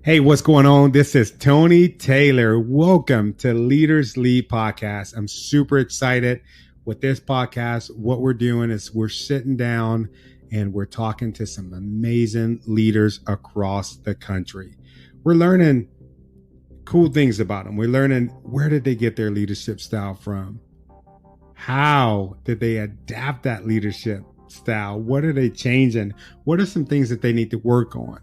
Hey, what's going on? This is Tony Taylor. Welcome to Leaders Lead Podcast. I'm super excited with this podcast. What we're doing is we're sitting down and we're talking to some amazing leaders across the country. We're learning cool things about them. We're learning where did they get their leadership style from? How did they adapt that leadership style? What are they changing? What are some things that they need to work on?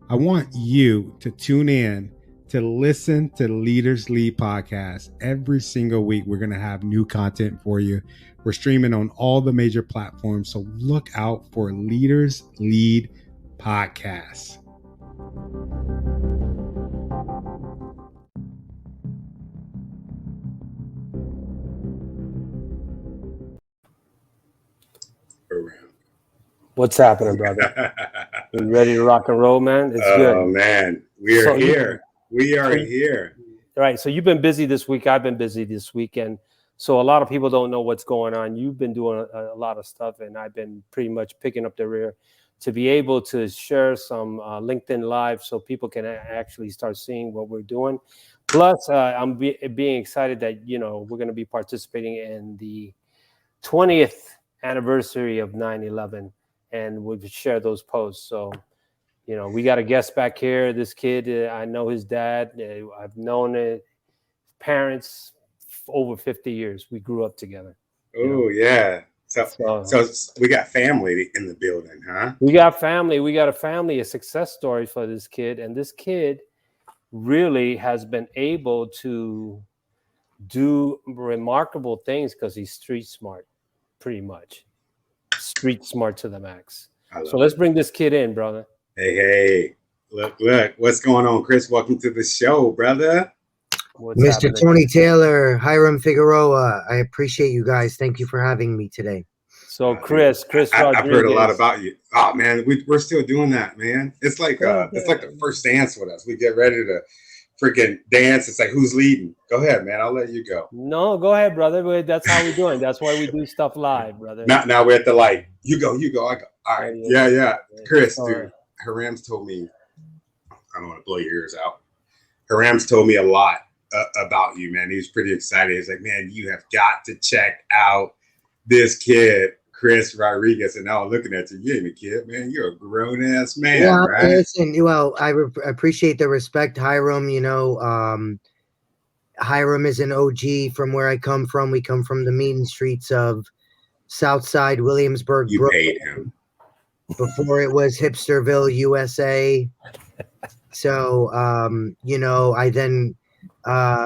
I want you to tune in to listen to Leaders Lead Podcast. Every single week, we're going to have new content for you. We're streaming on all the major platforms, so look out for Leaders Lead Podcast. What's happening, brother? You ready to rock and roll, man? It's good. Oh, man. We are here. We are here. Right. So you've been busy this week. I've been busy this weekend. So a lot of people don't know what's going on. You've been doing a lot of stuff, and I've been pretty much picking up the rear to be able to share some LinkedIn Live so people can actually start seeing what we're doing. Plus, I'm being excited that, we're going to be participating in the 20th anniversary of 9/11. And we've shared those posts. So, we got a guest back here. This kid, I know his dad. I've known his parents over 50 years. We grew up together. Oh, yeah. So we got family in the building, huh? We got family. We got a success story for this kid. And this kid really has been able to do remarkable things because he's street smart, pretty much. Street smart to the max. So let's bring this kid in, brother. Hey, look, what's going on, Chris? Welcome to the show, brother. Mr. Tony Taylor, Hiram Figueroa. I appreciate you guys. Thank you for having me today. So Chris Rodriguez. I've heard a lot about you. Oh man, we're still doing that, man. It's like the first dance with us. We get ready to freaking dance. It's like, who's leading? Go ahead, man. I'll let you go. No, go ahead, brother. That's how we're doing. That's why we do stuff live, brother. Now we're at the light. You go, I go. All right. Yeah. Chris, dude, Hiram's told me, I don't want to blow your ears out. Hiram's told me a lot about you, man. He was pretty excited. He's like, man, you have got to check out this kid, Chris Rodriguez. And now I'm looking at you. You ain't a kid, man. You're a grown-ass man, right? Listen, well, I appreciate the respect, Hiram. Hiram is an OG from where I come from. We come from the mean streets of Southside Williamsburg. You Brooklyn, paid him. Before it was Hipsterville, USA. So, I then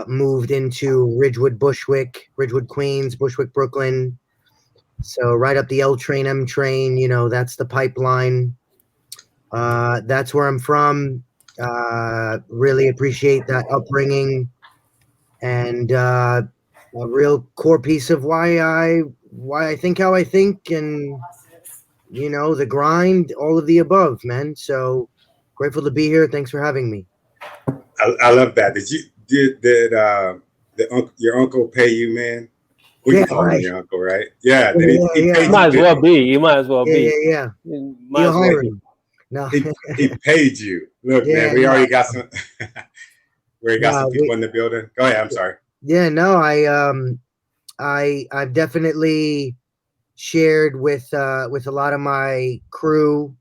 moved into Ridgewood, Queens, Bushwick, Brooklyn. So right up the L train, M train, that's the pipeline. That's where I'm from. Really appreciate that upbringing, and a real core piece of why I think how I think, and the grind, all of the above, man. So grateful to be here. Thanks for having me. I love that. Did your uncle pay you, man? We can call him your uncle, right? Yeah. He might as well be. You might as well be. Yeah. No. He paid you. Look, man, we already got some. We got some people in the building. Go ahead. I'm sorry. Yeah. No. I've definitely shared with a lot of my crew.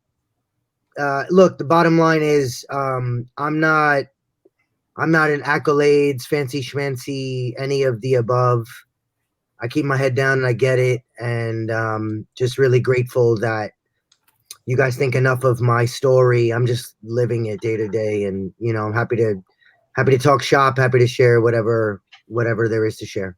Look, the bottom line is, I'm not an accolades, fancy schmancy, any of the above. I keep my head down and I get it. And just really grateful that you guys think enough of my story. I'm just living it day to day. And, I'm happy to talk shop, happy to share whatever there is to share.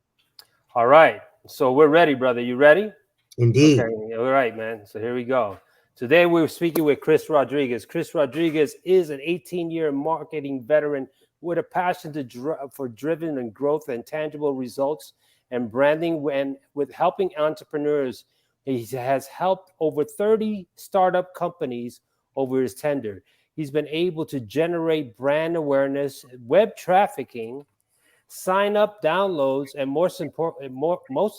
All right. So we're ready, brother. You ready? Indeed. Okay. All right, man. So here we go. Today we're speaking with Chris Rodriguez. Chris Rodriguez is an 18-year marketing veteran with a passion for driven and growth and tangible results and branding, and with helping entrepreneurs. He has helped over 30 startup companies over his tenure. He's been able to generate brand awareness, web trafficking, sign up downloads, and most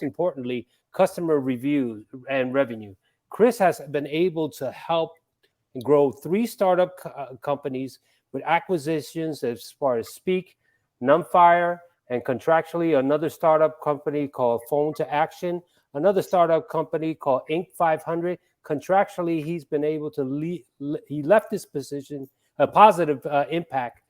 importantly, customer reviews and revenue. Chris has been able to help grow 3 startup companies with acquisitions as far as Speak, Numpfire, and contractually another startup company called Phone to Action, another startup company called Inc. 500. Contractually, he's been able to he left this position, a positive impact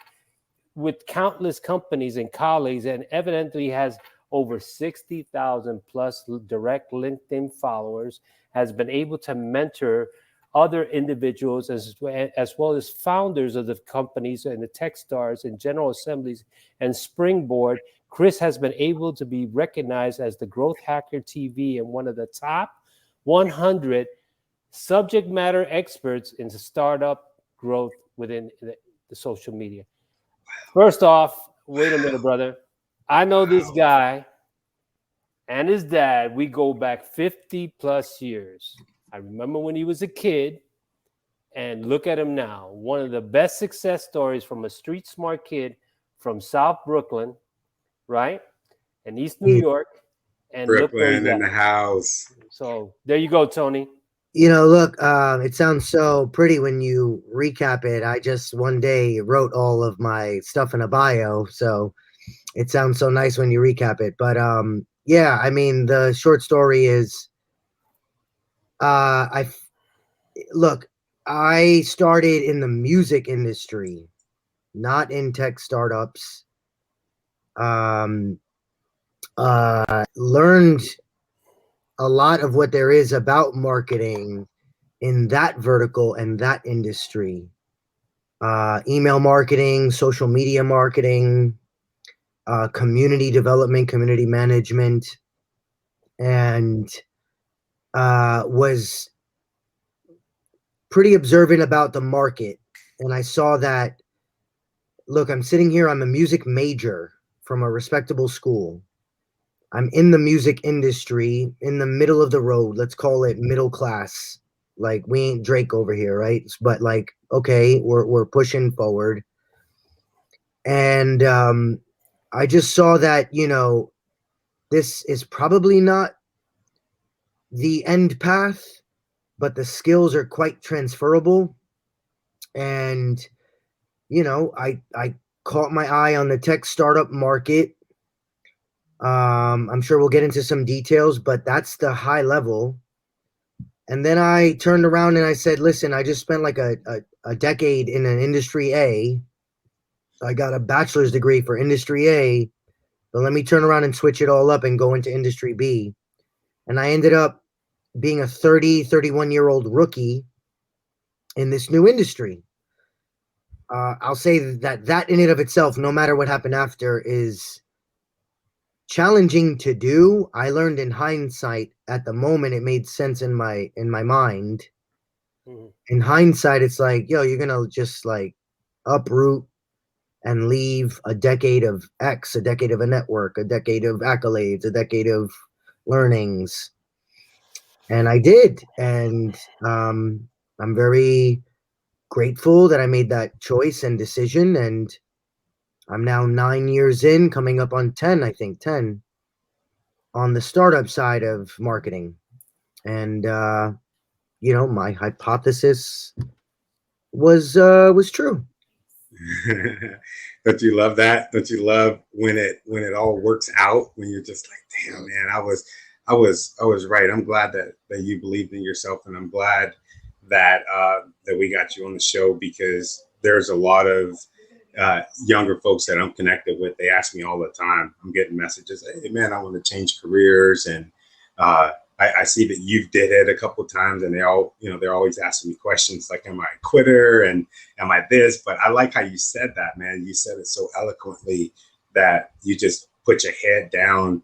with countless companies and colleagues, and evidently has over 60,000 plus direct LinkedIn followers, has been able to mentor other individuals as well as founders of the companies and the Techstars and General Assemblies and Springboard. Chris has been able to be recognized as the Growth Hacker TV and one of the top 100 subject matter experts in startup growth within the social media. First off, wait a minute, brother. I know this guy and his dad. We go back 50 plus years. I remember when he was a kid, and look at him now. One of the best success stories from a street smart kid from South Brooklyn, right? And East New York. And Brooklyn in the house. So there you go, Tony. You know, look, it sounds so pretty when you recap it. I just one day wrote all of my stuff in a bio, so it sounds so nice when you recap it. But yeah, I mean, the short story is, I started in the music industry, not in tech startups. Learned a lot of what there is about marketing in that vertical and that industry. Email marketing, social media marketing, community development, community management, and was pretty observant about the market. And I saw that, look, I'm sitting here, I'm a music major from a respectable school. I'm in the music industry, in the middle of the road. Let's call it middle class. Like, we ain't Drake over here, right? But like, okay, we're pushing forward. And I just saw that, you know, this is probably not the end path, but the skills are quite transferable. And, you know, I caught my eye on the tech startup market. I'm sure we'll get into some details, but that's the high level. And then I turned around and I said, listen, I just spent like a decade in an industry A. I got a bachelor's degree for industry A, but let me turn around and switch it all up and go into industry B. And I ended up being a 31-year-old rookie in this new industry. I'll say that in and of itself, no matter what happened after, is challenging to do. I learned in hindsight. At the moment, it made sense in my mind. Mm-hmm. In hindsight, it's like, yo, you're gonna just like uproot and leave a decade of X, a decade of a network, a decade of accolades, a decade of learnings. And I did. And I'm very grateful that I made that choice and decision. And I'm now 9 years in, coming up on 10, I think 10, on the startup side of marketing. And, you know, my hypothesis was true. Don't you love that? Don't you love when it all works out, when you're just like, damn, man, I was right. I'm glad that you believed in yourself, and I'm glad that we got you on the show, because there's a lot of younger folks that I'm connected with. They ask me all the time. I'm getting messages, hey man, I want to change careers, and I see that you've did it a couple of times, and they're always asking me questions like, am I a quitter and am I this? But I like how you said that, man. You said it so eloquently that you just put your head down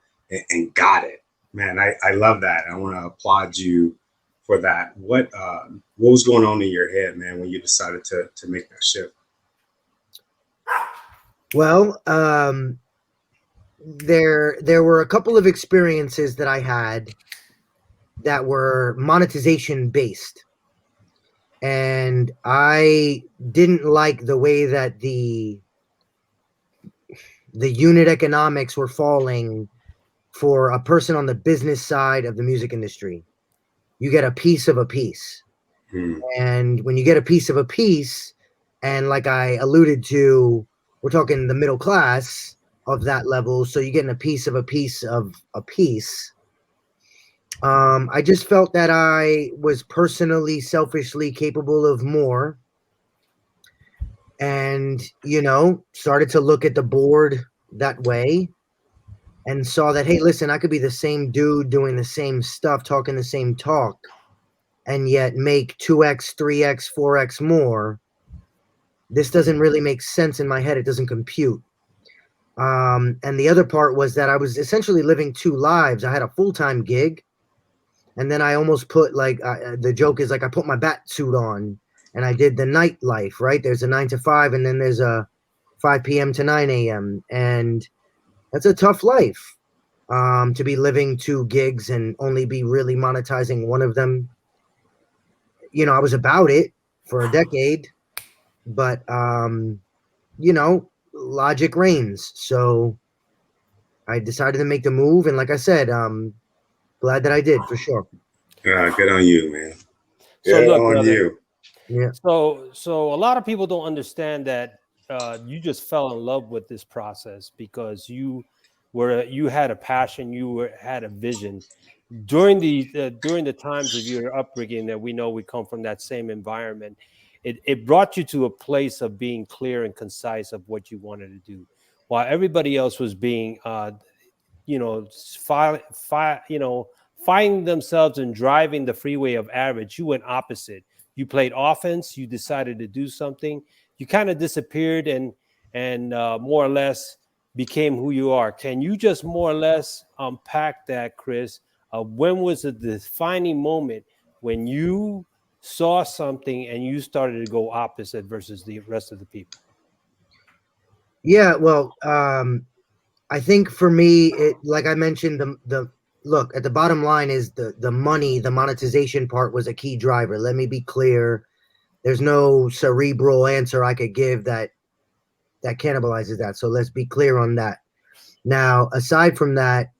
and got it, man. I love that. I want to applaud you for that. What was going on in your head, man, when you decided to make that shift? Well, there were a couple of experiences that I had that were monetization based, and I didn't like the way that the unit economics were falling for a person on the business side of the music industry. You get a piece of a piece. And when you get a piece of a piece, And like I alluded to, we're talking the middle class of that level. So you're getting a piece of a piece of a piece. I just felt that I was personally, selfishly capable of more. And, started to look at the board that way and saw that, hey, listen, I could be the same dude doing the same stuff, talking the same talk, and yet make 2x, 3x, 4x more. This doesn't really make sense in my head. It doesn't compute. And the other part was that I was essentially living two lives. I had a full-time gig, and then I almost put the joke is like I put my bat suit on and I did the nightlife, right? There's a 9 to 5, and then there's a 5 p.m. to 9 a.m. And that's a tough life, to be living two gigs and only be really monetizing one of them. I was about it for a decade, but, logic reigns. So I decided to make the move. And like I said, glad that I did, for sure. Good on you, man. So good look, on brother, you. Yeah. So a lot of people don't understand that you just fell in love with this process because you had a passion, had a vision during the times of your upbringing that we know we come from that same environment. It brought you to a place of being clear and concise of what you wanted to do, while everybody else was being, finding themselves and driving the freeway of average. You went opposite. You played offense. You decided to do something. You kind of disappeared and more or less became who you are. Can you just more or less unpack that, Chris? When was the defining moment when you saw something and you started to go opposite versus the rest of the people? Yeah, well, I think for me, like I mentioned, the look at the bottom line is the money, the monetization part was a key driver. Let me be clear. There's no cerebral answer I could give that cannibalizes that. So let's be clear on that. Now, aside from that,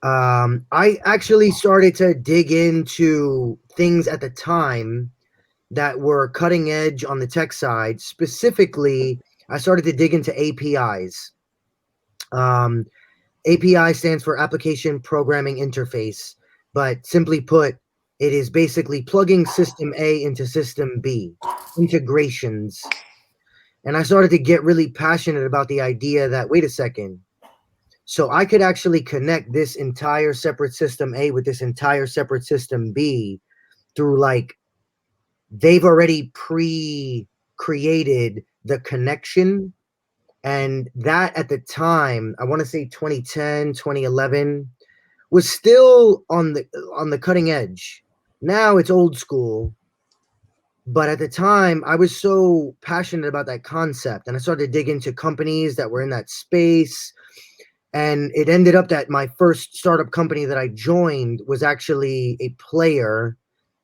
I actually started to dig into things at the time that were cutting edge on the tech side. Specifically, I started to dig into APIs. API stands for Application Programming Interface, but simply put, it is basically plugging system A into system B, integrations. And I started to get really passionate about the idea that, wait a second, so I could actually connect this entire separate system A with this entire separate system B through they've already pre-created the connection. And that at the time, I want to say 2010, 2011, was still on the cutting edge. Now it's old school. But at the time, I was so passionate about that concept. And I started to dig into companies that were in that space. And it ended up that my first startup company that I joined was actually a player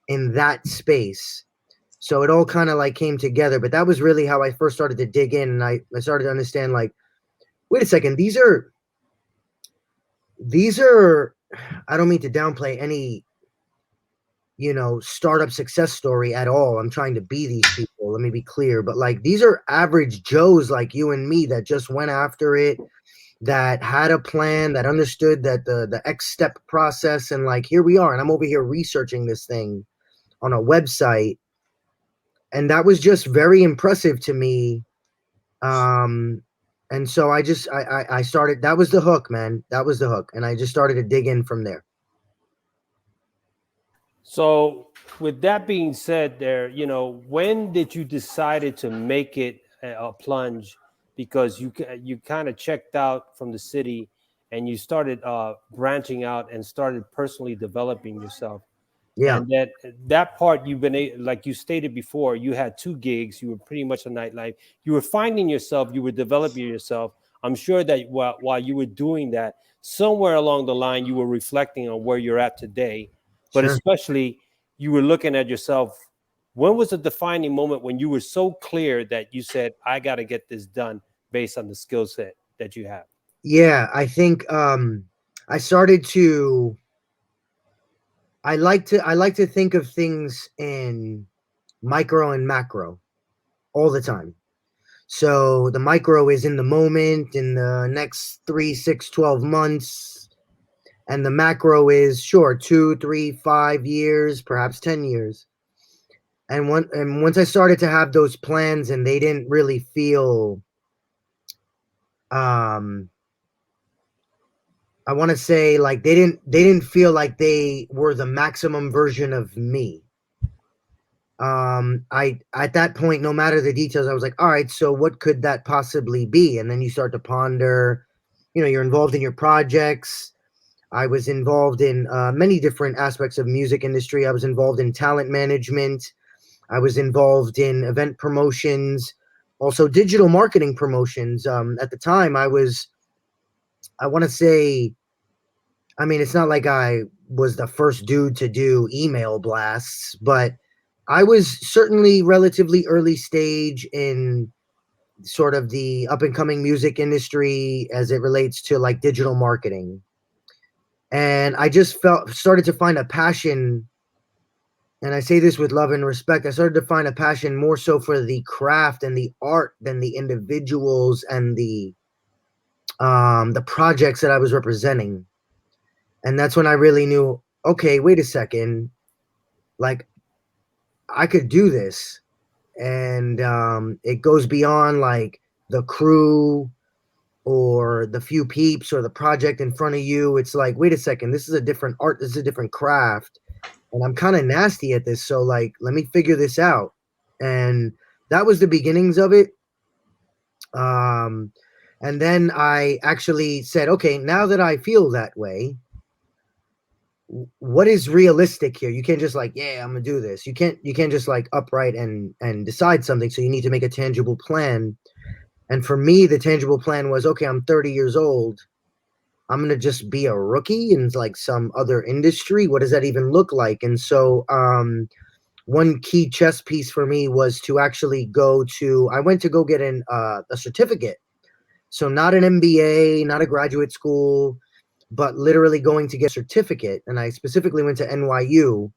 in that space. So it all kind of came together, but that was really how I first started to dig in. And I started to understand wait a second, these are, I don't mean to downplay any, startup success story at all. I'm trying to be these people. Let me be clear. But these are average Joes like you and me that just went after it, that had a plan, that understood that the X step process. And here we are. And I'm over here researching this thing on a website. And that was just very impressive to me. And so I started, that was the hook, man. That was the hook. And I just started to dig in from there. So with that being said there, when did you decided to make it a plunge? Because you kind of checked out from the city and you started branching out and started personally developing yourself. Yeah. And that part you've been, like you stated before, you had two gigs. You were pretty much a nightlife. You were finding yourself. You were developing yourself. I'm sure that while you were doing that, somewhere along the line, you were reflecting on where you're at today. But Sure. especially, you were looking at yourself. When was the defining moment when you were so clear that you said, I got to get this done based on the skill set that you have? Yeah, I think I started to, I like to think of things in micro and macro. all the time. So the micro is in the moment, in the next 3, 6, 12 months. And the macro is sure 2, 3, 5 years, perhaps 10 years. And once I started to have those plans and they didn't really feel, I want to say like they didn't feel like they were the maximum version of me. At that point, no matter the details, I was like, all right, so what could that possibly be? And then you start to ponder, you're involved in your projects. I was involved in many different aspects of music industry. I was involved in talent management. I was involved in event promotions, also digital marketing promotions. At the time, I want to say, I mean, it's not like I was the first dude to do email blasts, but I was certainly relatively early stage in sort of the up and coming music industry as it relates to like digital marketing. And I just started to find a passion, and I say this with love and respect. I started to find a passion more so for the craft and the art than the individuals and the projects that I was representing. And that's when I really knew, okay, wait a second, like I could do this. And it goes beyond like the crew or the few peeps or the project in front of you. It's like, wait a second, this is a different art, this is a different craft, and I'm kind of nasty at this, so like let me figure this out. And that was the beginnings of it. And then I actually said, okay, now that I feel that way, what is realistic here? You can't just like, yeah, I'm gonna do this. You can't just like upright and decide something. So you need to make a tangible plan. And for me, the tangible plan was, okay, I'm 30 years old. I'm going to just be a rookie in like some other industry. What does that even look like? And so one key chess piece for me was to actually I went to go get a certificate. So not an MBA, not a graduate school, but literally going to get a certificate. And I specifically went to NYU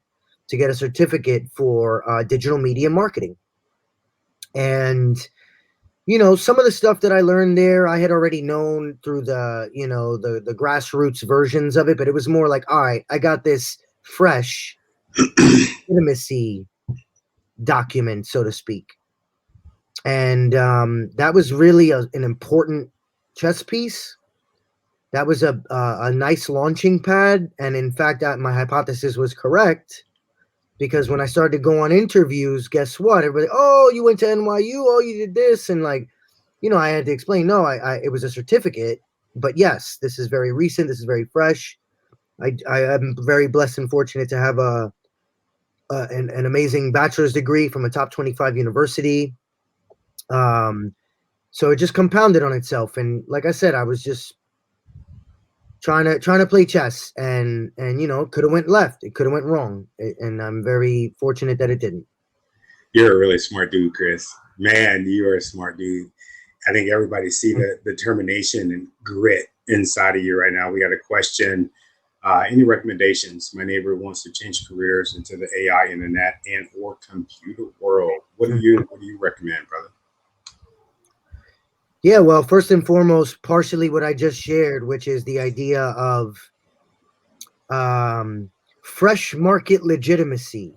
to get a certificate for digital media marketing. And some of the stuff that I learned there, I had already known through the grassroots versions of it, but it was more like, all right, I got this fresh intimacy document, so to speak. And that was really an important chess piece. That was a nice launching pad. And in fact, my hypothesis was correct. Because when I started to go on interviews, guess what? Everybody, oh, you went to NYU, oh, you did this. And like, I had to explain, no, it was a certificate. But yes, this is very recent. This is very fresh. I am very blessed and fortunate to have an amazing bachelor's degree from a top 25 university. So it just compounded on itself. And like I said, I was just trying to play chess, and could have went left, it could have went wrong, and I'm very fortunate that it didn't. You're a really smart dude, Chris. Man, you are a smart dude. I think everybody see the determination and grit inside of you right now. We got a question. Any recommendations? My neighbor wants to change careers into the AI, internet, and or computer world. What do you recommend, brother? Yeah, well, first and foremost, partially what I just shared, which is the idea of fresh market legitimacy.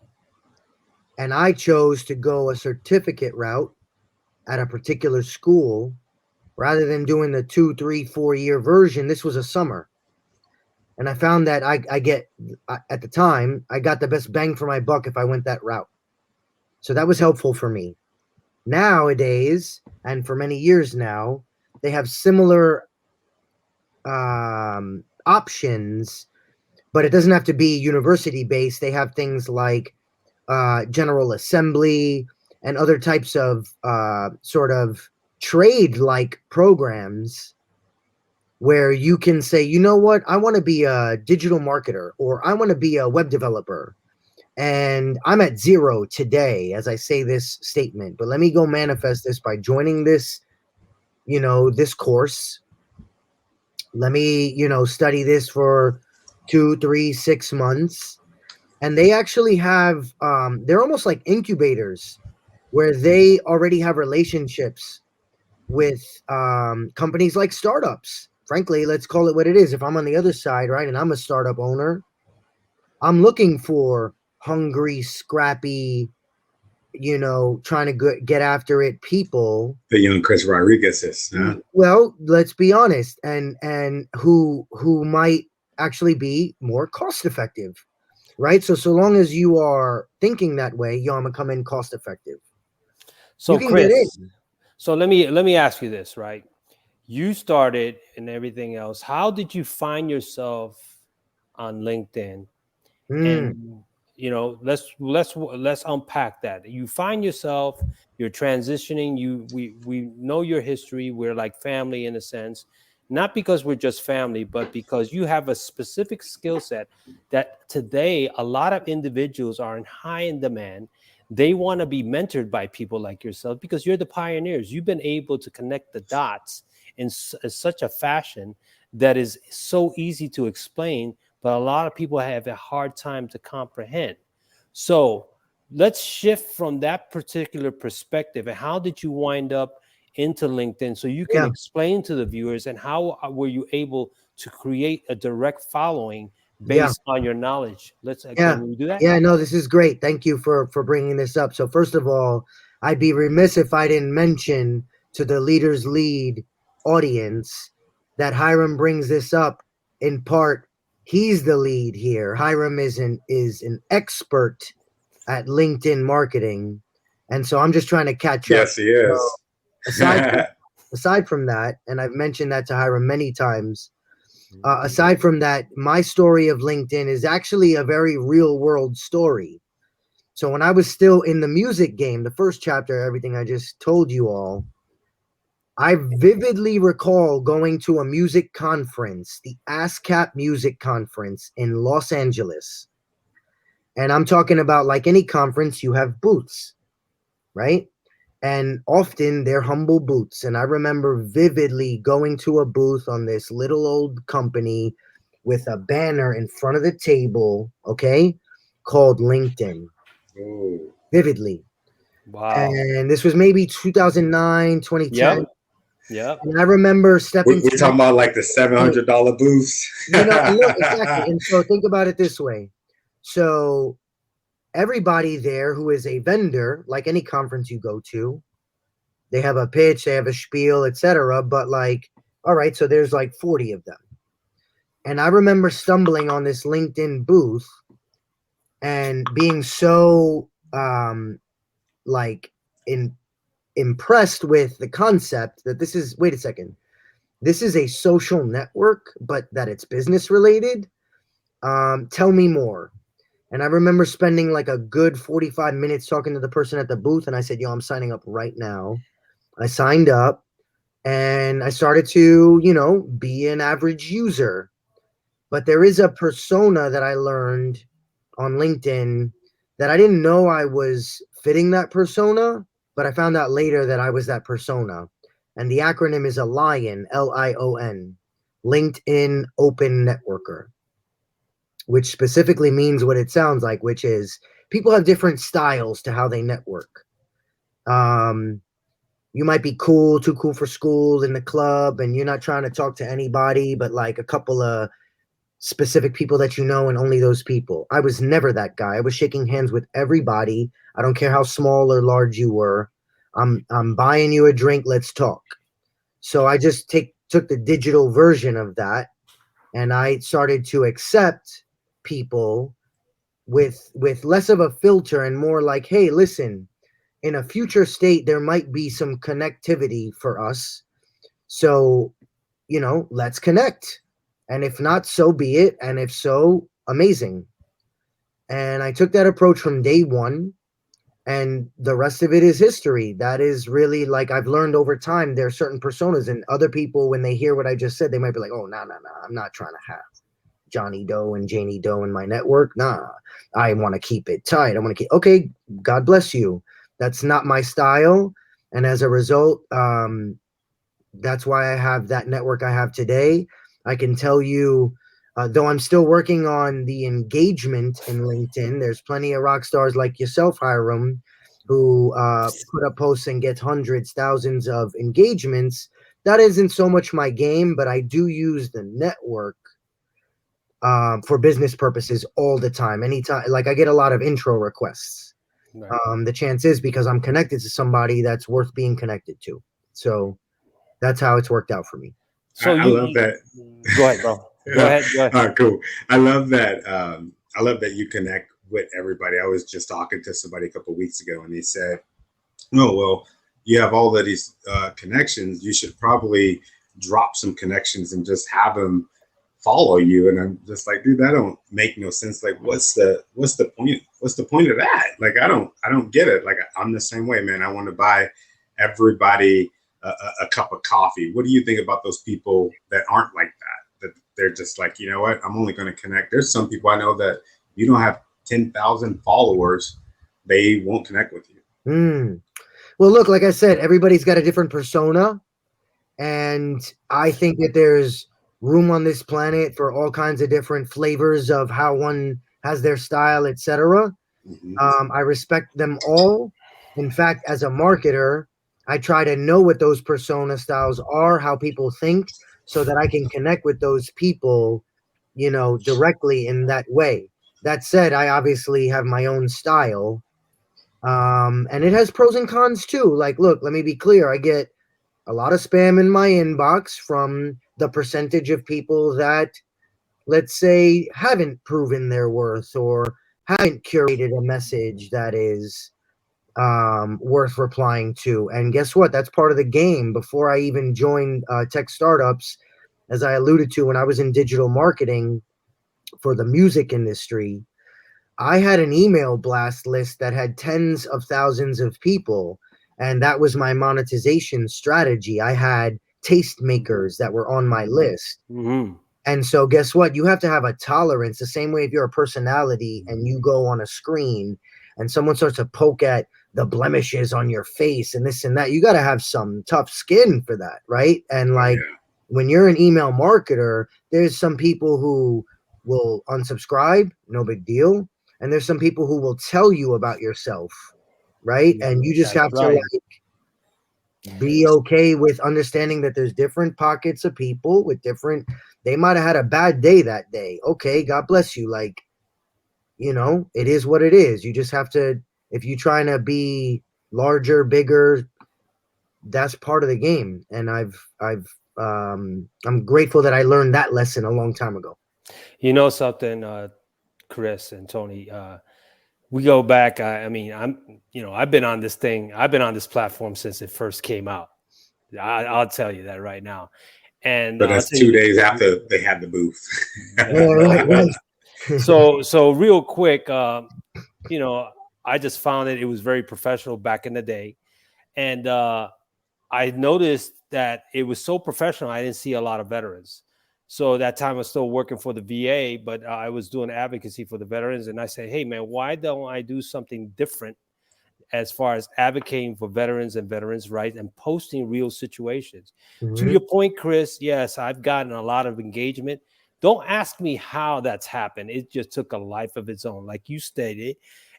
And I chose to go a certificate route at a particular school rather than doing the 2, 3, 4-year version. This was a summer. And I found that at the time, I got the best bang for my buck if I went that route. So that was helpful for me. Nowadays, and for many years now, they have similar options, but it doesn't have to be university based. They have things like General Assembly and other types of sort of trade like programs where you can say, you know what, I want to be a digital marketer, or I want to be a web developer. And I'm at zero today as I say this statement, but let me go manifest this by joining this, this course. Let me, study this for 2, 3, 6 months. And they actually have, they're almost like incubators where they already have relationships with companies like startups. Frankly, let's call it what it is. If I'm on the other side, right, and I'm a startup owner, I'm looking for hungry, scrappy, trying to get after it people. The young Chris Rodriguez is. Well, let's be honest, and who might actually be more cost effective, right? So long as you are thinking that way, I'm gonna come in cost effective. So Chris, so let me ask you this, right? You started and everything else. How did you find yourself on LinkedIn? And let's unpack that. You find yourself, you're transitioning. We know your history. We're like family in a sense, not because we're just family, but because you have a specific skill set that today a lot of individuals are in high demand. They want to be mentored by people like yourself because you're the pioneers. You've been able to connect the dots in such a fashion that is so easy to explain, but a lot of people have a hard time to comprehend. So let's shift from that particular perspective. And how did you wind up into LinkedIn so you can explain to the viewers, and how were you able to create a direct following based on your knowledge? Can we do that? Yeah, no, this is great. Thank you for bringing this up. So first of all, I'd be remiss if I didn't mention to the Leaders Lead audience that Hiram brings this up in part. He's the lead here. Hiram is an expert at LinkedIn marketing, and so I'm just trying to catch up. Yes, he is. So aside from that, and I've mentioned that to Hiram many times, aside from that, my story of LinkedIn is actually a very real world story. So when I was still in the music game, the first chapter, everything I just told you all, I vividly recall going to a music conference, the ASCAP Music Conference in Los Angeles. And I'm talking about, like any conference, you have booths, right? And often they're humble booths. And I remember vividly going to a booth on this little old company with a banner in front of the table, okay, called LinkedIn. Ooh. Vividly. Wow. And this was maybe 2009, 2010. Yep. Yeah. And I remember stepping. We're talking about like the $700 booths. Exactly. And so think about it this way. So everybody there who is a vendor, like any conference you go to, they have a pitch, they have a spiel, etc. But like, all right, so there's like 40 of them. And I remember stumbling on this LinkedIn booth and being so impressed with the concept that this is, wait a second, this is a social network, but that it's business related. Tell me more. And I remember spending like a good 45 minutes talking to the person at the booth. And I said, I'm signing up right now. I signed up and I started to, be an average user. But there is a persona that I learned on LinkedIn that I didn't know I was fitting that persona, but I found out later that I was that persona. And the acronym is a LION, LION, LinkedIn Open Networker, which specifically means what it sounds like, which is people have different styles to how they network. You might be cool, too cool for school in the club, and you're not trying to talk to anybody but like a couple of specific people that you know, and only those people. I was never that guy. I was shaking hands with everybody. I don't care how small or large you were. I'm buying you a drink. Let's talk. So I just took the digital version of that, and I started to accept people with less of a filter and more like, hey, listen, in a future state, there might be some connectivity for us. So, let's connect. And if not, so be it. And if so, amazing. And I took that approach from day one. And the rest of it is history. That is really, like, I've learned over time, there are certain personas, and other people, when they hear what I just said, they might be like, oh, no, I'm not trying to have Johnny Doe and Janie Doe in my network. Nah, I want to keep it tight. I want to keep, okay, God bless you. That's not my style. And as a result, that's why I have that network I have today. I can tell you, though I'm still working on the engagement in LinkedIn, there's plenty of rock stars like yourself, Hiram, who put up posts and gets hundreds, thousands of engagements. That isn't so much my game, but I do use the network for business purposes all the time. Anytime, like I get a lot of intro requests. Right. The chance is because I'm connected to somebody that's worth being connected to. So that's how it's worked out for me. So I love that. Go ahead, bro. Go ahead. Cool. I love that. I love that you connect with everybody. I was just talking to somebody a couple of weeks ago, and he said, "Oh, well, you have all of these connections. You should probably drop some connections and just have them follow you." And I'm just like, dude, that don't make no sense. Like, what's the point? What's the point of that? Like, I don't get it. Like, I'm the same way, man. I want to buy everybody a cup of coffee. What do you think about those people that aren't like that? That they're just like, you know what? I'm only going to connect. There's some people I know that you don't have 10,000 followers, they won't connect with you. Well, look, like I said, everybody's got a different persona. And I think that there's room on this planet for all kinds of different flavors of how one has their style, etc. I respect them all. In fact, as a marketer, I try to know what those persona styles are, how people think, so that I can connect with those people, directly in that way. That said, I obviously have my own style, and it has pros and cons too. Like, look, let me be clear. I get a lot of spam in my inbox from the percentage of people that, let's say, haven't proven their worth or haven't curated a message that is worth replying to. And guess what? That's part of the game. Before I even joined tech startups, as I alluded to, when I was in digital marketing for the music industry, I had an email blast list that had tens of thousands of people. And that was my monetization strategy. I had tastemakers that were on my list. And so guess what? You have to have a tolerance. The same way if you're a personality and you go on a screen and someone starts to poke at the blemishes on your face and this and that, you got to have some tough skin for that, right? And like when you're an email marketer, there's some people who will unsubscribe, no big deal. And there's some people who will tell you about yourself, right? And you just have to like be okay with understanding that there's different pockets of people with different, they might have had a bad day that day. Okay, God bless you. Like, it is what it is. You just have to, if you're trying to be larger, bigger, that's part of the game. And I'm grateful that I learned that lesson a long time ago. You know something, Chris and Tony, we go back. I've been on this thing. I've been on this platform since it first came out. I'll tell you that right now. But that's 2 days after they had the booth. Right. So real quick, I just found it was very professional back in the day. And I noticed that it was so professional, I didn't see a lot of veterans. So that time I was still working for the VA, but I was doing advocacy for the veterans. And I said, hey, man, why don't I do something different as far as advocating for veterans and veterans' rights and posting real situations? To your point, Chris, yes, I've gotten a lot of engagement. Don't ask me how that's happened. It just took a life of its own. Like you stated,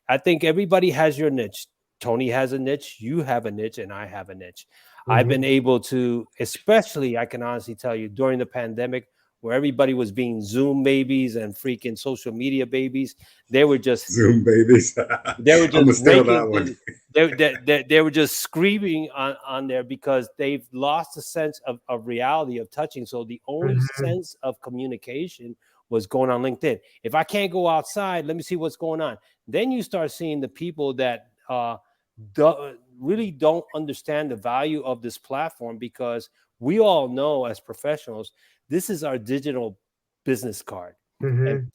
I think everybody has your niche. Tony has a niche, you have a niche, and I have a niche. I've been able to, especially, I can honestly tell you, during the pandemic, where everybody was being Zoom babies and freaking social media babies, they were just Zoom babies. They were just they were just screaming on there because they've lost a sense of reality of touching. So the only sense of communication was going on LinkedIn. If I can't go outside, let me see what's going on. Then you start seeing the people that really don't understand the value of this platform, because we all know as professionals, this is our digital business card. And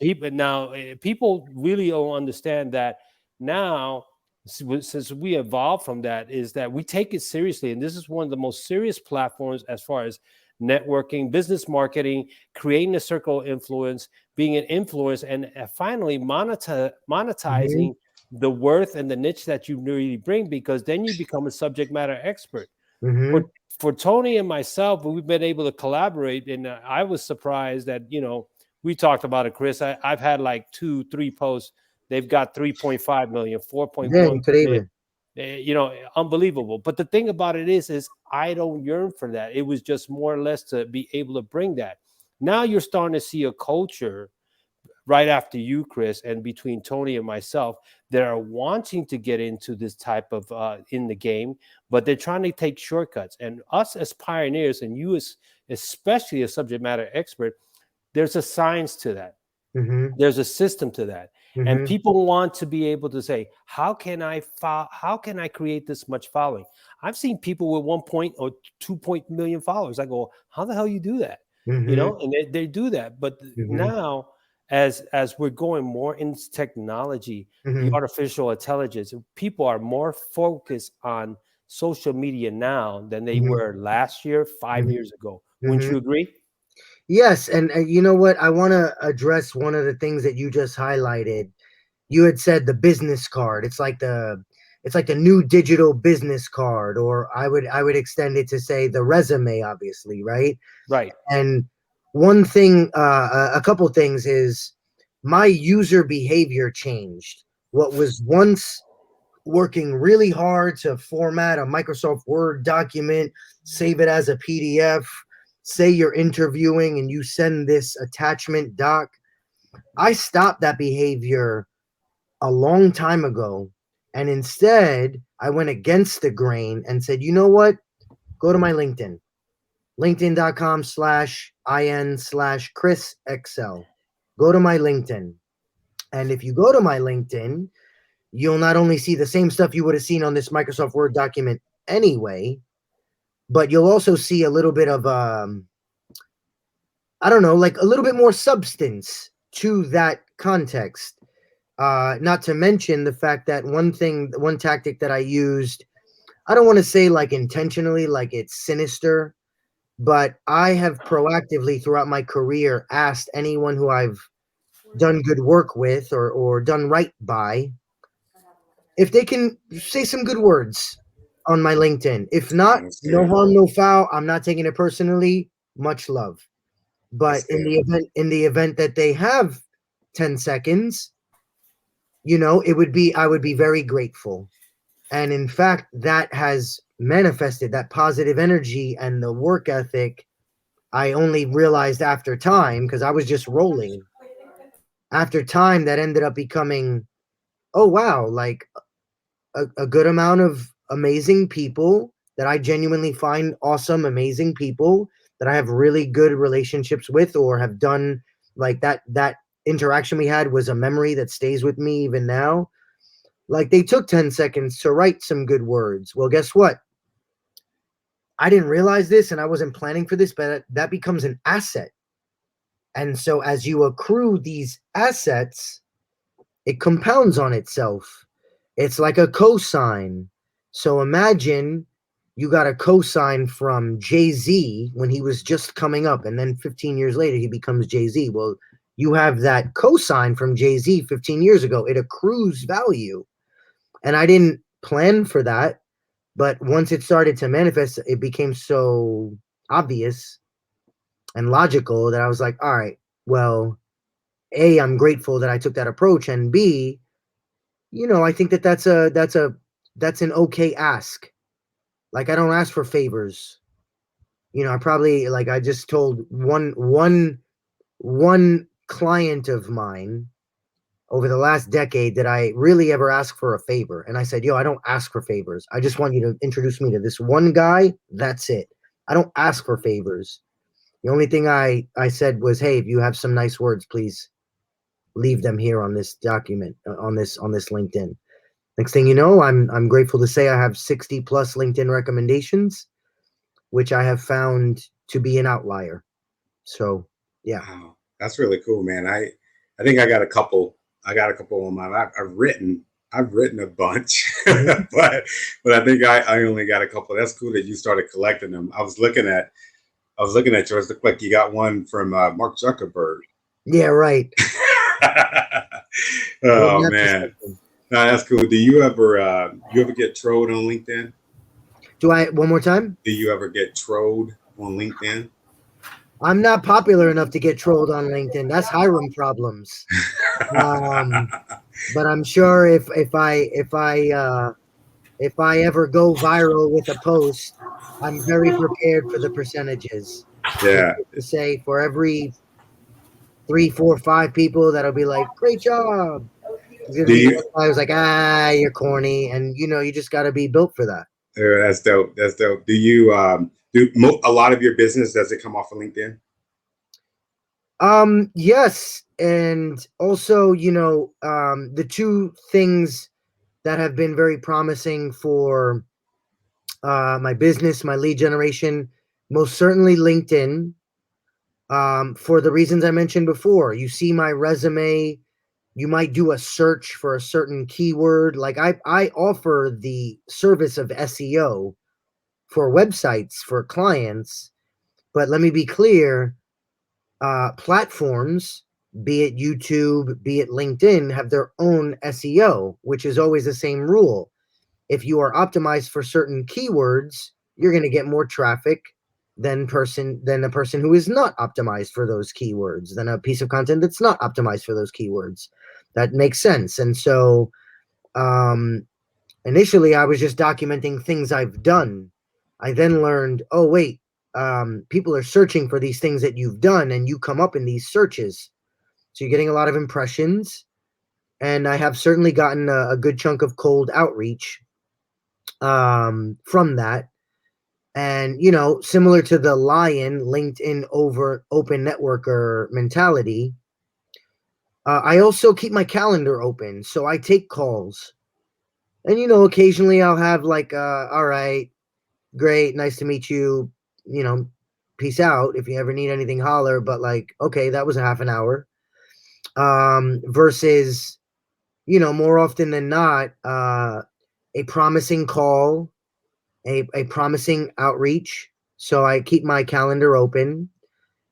people really don't understand that now, since we evolved from that, is that we take it seriously. And this is one of the most serious platforms as far as networking, business marketing, creating a circle of influence, being an influence, and finally monetizing the worth and the niche that you really bring, because then you become a subject matter expert. For Tony and myself, we've been able to collaborate, and I was surprised that, we talked about it, Chris. I've had like 2-3 posts. They've got 3.5 million, 4.1 million. Unbelievable. But the thing about it is I don't yearn for that. It was just more or less to be able to bring that. Now you're starting to see a culture right after you, Chris, and between Tony and myself, that are wanting to get into this type of in the game, but they're trying to take shortcuts. And us as pioneers, and you especially a subject matter expert, there's a science to that. Mm-hmm. There's a system to that. Mm-hmm. And people want to be able to say, how can I create this much following? I've seen people with 1 or 2 million followers. I go, how the hell you do that? Mm-hmm. And they do that. But now, as we're going more into technology, the artificial intelligence, people are more focused on social media now than they were last year, 5 years ago. Wouldn't you agree? Yes. And you know what? I want to address one of the things that you just highlighted. You had said the business card. It's like the new digital business card, or I would extend it to say the resume, obviously, right? Right. And one thing, a couple things is my user behavior changed. What was once working really hard to format a Microsoft Word document, save it as a PDF, say you're interviewing and you send this attachment doc, I stopped that behavior a long time ago. And instead, I went against the grain and said, you know what? Go to my LinkedIn. LinkedIn.com/IN/ChrisXL. Go to my LinkedIn. And if you go to my LinkedIn, you'll not only see the same stuff you would have seen on this Microsoft Word document anyway, but you'll also see a little bit of, I don't know, like a little bit more substance to that context. Not to mention the fact that one tactic that I used, I don't want to say like intentionally, like it's sinister, but I have proactively throughout my career asked anyone who I've done good work with or done right by if they can say some good words on my LinkedIn. If not, no harm, no foul. I'm not taking it personally. Much love. But in the event that they have 10 seconds, I would be very grateful. And in fact, that has manifested that positive energy and the work ethic. I only realized after time, because I was just rolling. After time, that ended up becoming, oh, wow, like a good amount of amazing people that I genuinely find awesome, amazing people that I have really good relationships with, or have done like that interaction we had was a memory that stays with me even now. Like they took 10 seconds to write some good words. Well, guess what? I didn't realize this and I wasn't planning for this, but that becomes an asset. And so as you accrue these assets, it compounds on itself. It's like a cosign. So imagine you got a cosign from Jay-Z when he was just coming up, and then 15 years later he becomes Jay-Z. Well, you have that cosign from Jay-Z 15 years ago. It accrues value. And I didn't plan for that, but once it started to manifest, it became so obvious and logical that I was like, all right, well, A, I'm grateful that I took that approach, and B, I think that's an okay ask. Like, I don't ask for favors. I probably, like, I just told one client of mine over the last decade that I really ever ask for a favor. And I said, I don't ask for favors. I just want you to introduce me to this one guy. That's it. I don't ask for favors. The only thing I said was, hey, if you have some nice words, please leave them here on this document, on this LinkedIn. Next thing you know, I'm grateful to say I have 60 plus LinkedIn recommendations, which I have found to be an outlier. So, yeah. Wow, that's really cool, man. I think I got a couple on mine. I've written a bunch, but I think I only got a couple. That's cool that you started collecting them. I was looking at yours. Looked like you got one from Mark Zuckerberg. Yeah, right. Oh man, no, that's cool. Do you ever get trolled on LinkedIn? Do I? One more time? Do you ever get trolled on LinkedIn? I'm not popular enough to get trolled on LinkedIn. That's Hiram problems. But I'm sure if I if I ever go viral with a post, I'm very prepared for the percentages. Yeah. To say for every 3, 4, 5 people that'll be like, great job. I was like, you're corny. And you just got to be built for that. That's dope. That's dope. Do you, do a lot of your business, does it come off of LinkedIn? Yes. And also, the two things that have been very promising for my business, my lead generation, most certainly LinkedIn. For the reasons I mentioned before, you see my resume, you might do a search for a certain keyword. Like I offer the service of SEO for websites for clients, but let me be clear, platforms, be it YouTube, be it LinkedIn, have their own SEO, which is always the same rule. If you are optimized for certain keywords, you're going to get more traffic than a person who is not optimized for those keywords, than a piece of content that's not optimized for those keywords. That makes sense. And so initially I was just documenting things I've done. I then learned, oh wait, people are searching for these things that you've done, and you come up in these searches. So you're getting a lot of impressions, and I have certainly gotten a good chunk of cold outreach from that. And, similar to the lion LinkedIn over open networker mentality, I also keep my calendar open. So I take calls. And, occasionally I'll have like, all right, great, nice to meet you, peace out. If you ever need anything, holler. But like, okay, that was a half an hour. Versus, more often than not, a promising call, a promising outreach. So I keep my calendar open.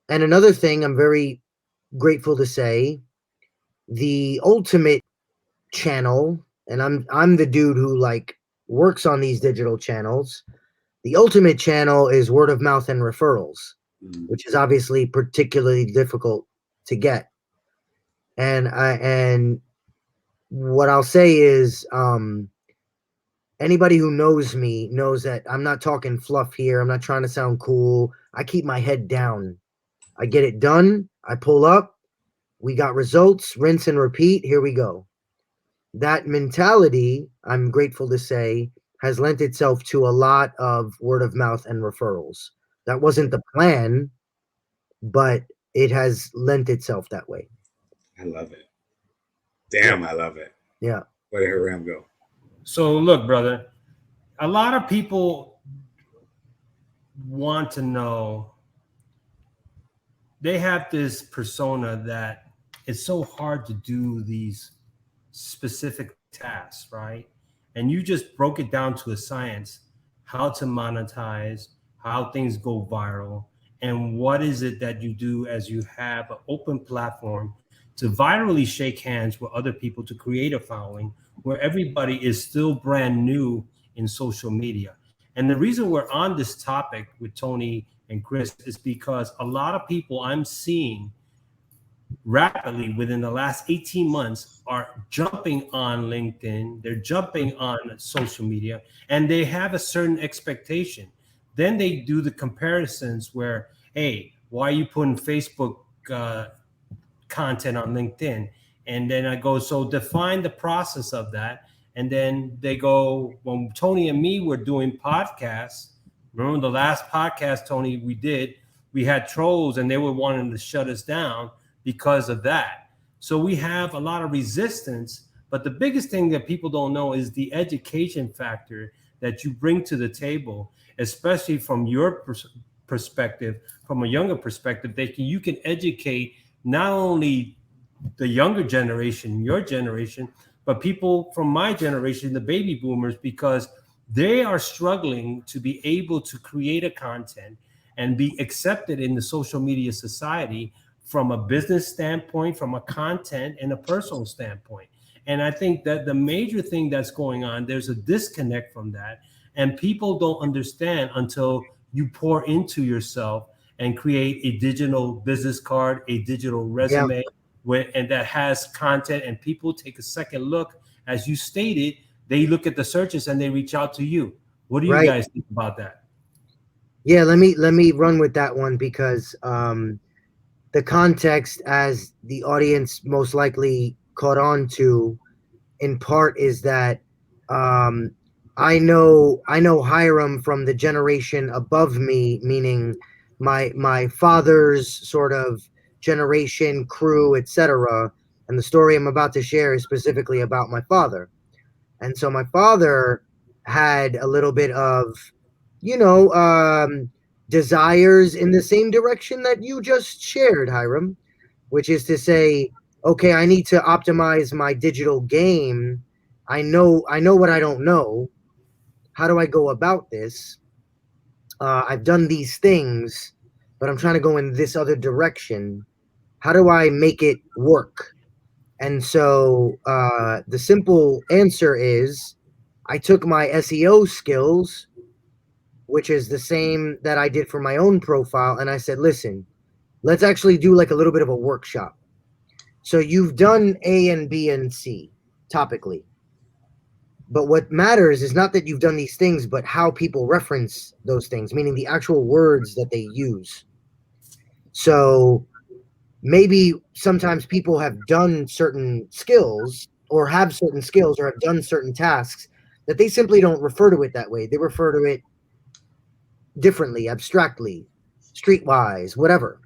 And another thing I'm very grateful to say, the ultimate channel, and I'm the dude who like works on these digital channels. The ultimate channel is word of mouth and referrals, which is obviously particularly difficult to get. And what I'll say is, anybody who knows me knows that I'm not talking fluff here. I'm not trying to sound cool. I keep my head down. I get it done. I pull up. We got results, rinse and repeat. Here we go. That mentality, I'm grateful to say, has lent itself to a lot of word of mouth and referrals. That wasn't the plan, but it has lent itself that way. I love it. Damn, yeah. I love it. Yeah. Where did Hiram go? So look, brother, a lot of people want to know, they have this persona that it's so hard to do these specific tasks, right? And you just broke it down to a science, how to monetize, how things go viral, and what is it that you do as you have an open platform to virally shake hands with other people to create a following where everybody is still brand new in social media. And the reason we're on this topic with Tony and Chris is because a lot of people I'm seeing rapidly within the last 18 months are jumping on LinkedIn, they're jumping on social media, and they have a certain expectation. Then they do the comparisons where, hey, why are you putting Facebook content on LinkedIn? And then I go, so define the process of that. And then they go, when Tony and me were doing podcasts, remember the last podcast, Tony, we did, we had trolls and they were wanting to shut us down because of that. So we have a lot of resistance, but the biggest thing that people don't know is the education factor that you bring to the table, especially from your perspective, from a younger perspective, that you can educate not only the younger generation, your generation, but people from my generation, the baby boomers, because they are struggling to be able to create a content and be accepted in the social media society from a business standpoint, from a content and a personal standpoint. And I think that the major thing that's going on, there's a disconnect from that. And people don't understand until you pour into yourself and create a digital business card, a digital resume, and that has content, and people take a second look, as you stated, they look at the searches and they reach out to you. What do you guys think about that? Yeah, let me run with that one because the context, as the audience most likely caught on to, in part, is that I know Hiram from the generation above me, meaning my father's sort of generation, crew, etc. And the story I'm about to share is specifically about my father. And so my father had a little bit of, desires in the same direction that you just shared, Hiram, which is to say, okay, I need to optimize my digital game. I know what I don't know. How do I go about this? I've done these things, but I'm trying to go in this other direction. How do I make it work? And so the simple answer is I took my SEO skills, which is the same that I did for my own profile, and I said, listen, let's actually do like a little bit of a workshop. So you've done A and B and C topically. But what matters is not that you've done these things, but how people reference those things, meaning the actual words that they use. So maybe sometimes people have done certain skills or have certain skills or have done certain tasks that they simply don't refer to it that way. They refer to it differently, abstractly, streetwise, whatever.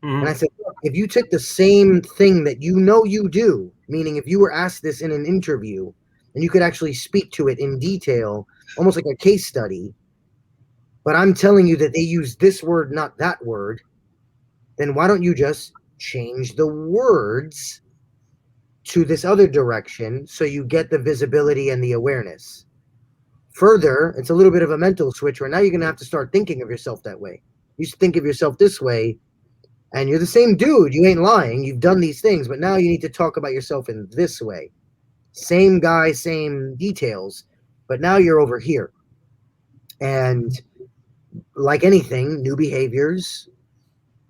And I said, look, if you took the same thing that you do, meaning if you were asked this in an interview and you could actually speak to it in detail, almost like a case study, but I'm telling you that they use this word, not that word, then why don't you just change the words to this other direction so you get the visibility and the awareness? Further, it's a little bit of a mental switch where now you're going to have to start thinking of yourself that way. You should think of yourself this way, and you're the same dude. You ain't lying. You've done these things, but now you need to talk about yourself in this way. Same guy, same details, but now you're over here. And like anything, new behaviors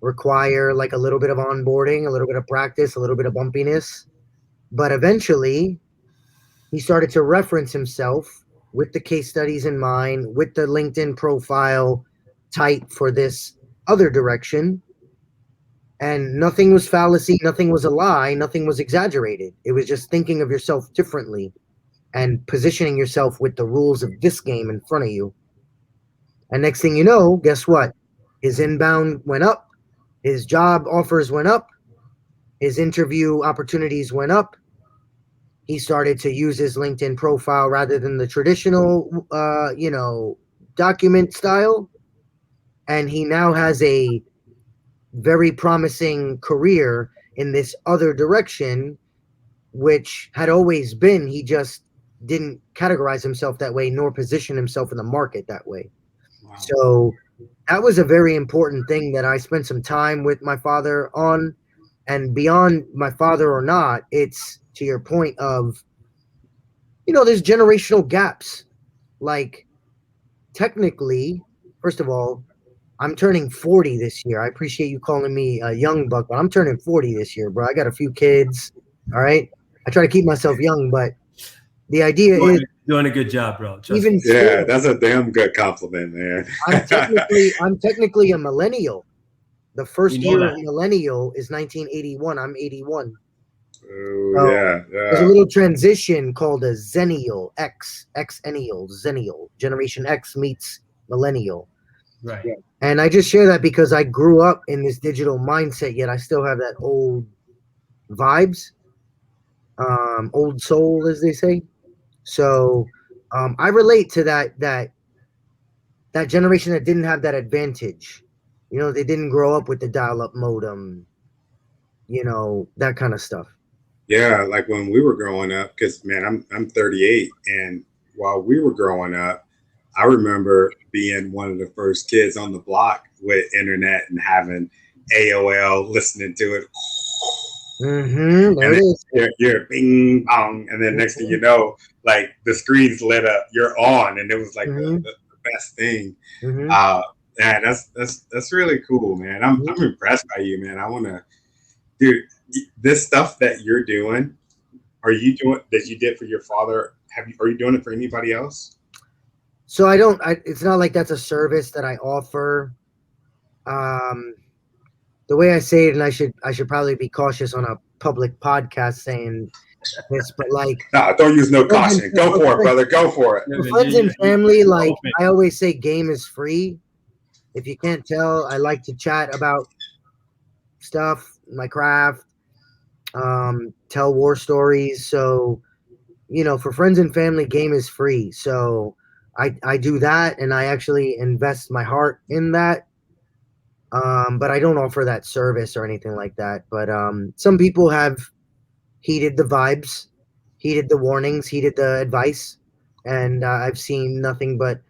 require like a little bit of onboarding, a little bit of practice, a little bit of bumpiness. But eventually, he started to reference himself with the case studies in mind, with the LinkedIn profile type for this other direction. And nothing was fallacy, nothing was a lie, nothing was exaggerated. It was just thinking of yourself differently and positioning yourself with the rules of this game in front of you. And next thing you know, guess what? His inbound went up, his job offers went up, his interview opportunities went up. He started to use his LinkedIn profile rather than the traditional, document style. And he now has a very promising career in this other direction, which had always been, he just didn't categorize himself that way, nor position himself in the market that way. Wow. So that was a very important thing that I spent some time with my father on. And beyond my father or not, it's to your point of, there's generational gaps. Like, technically, first of all, I'm turning 40 this year. I appreciate you calling me a young buck, but I'm turning 40 this year, bro. I got a few kids. All right. I try to keep myself young, but the idea is doing a good job, bro. Even still, that's a damn good compliment, man. I'm technically a millennial. The first year of millennial is 1981. I'm 81. Oh, yeah. There's a little transition called a Xennial, Xennial. Generation X meets millennial. Right. Yeah. And I just share that because I grew up in this digital mindset, yet I still have that old vibes, old soul, as they say. So I relate to that generation that didn't have that advantage. They didn't grow up with the dial-up modem, that kind of stuff. Yeah, like when we were growing up, because, man, I'm 38, and while we were growing up, I remember being one of the first kids on the block with internet and having AOL, listening to it. Mm-hmm. There it is. You're bing bong, and then next thing you know, like the screen's lit up, you're on, and it was like the best thing. Mm-hmm. Yeah, that's really cool, man. I'm impressed by you, man. I want to, dude. This stuff that you're doing, Are you doing that you did for your father? Are you doing it for anybody else? So it's not like that's a service that I offer. The way I say it, and I should probably be cautious on a public podcast saying this, but like, no, don't use no caution. Go for it, brother. Go for it. For friends and family, like I always say, game is free. If you can't tell, I like to chat about stuff, my craft, tell war stories. So, for friends and family, game is free. So I do that, and I actually invest my heart in that. But I don't offer that service or anything like that. But some people have heeded the vibes, heeded the warnings, heeded the advice, and I've seen nothing but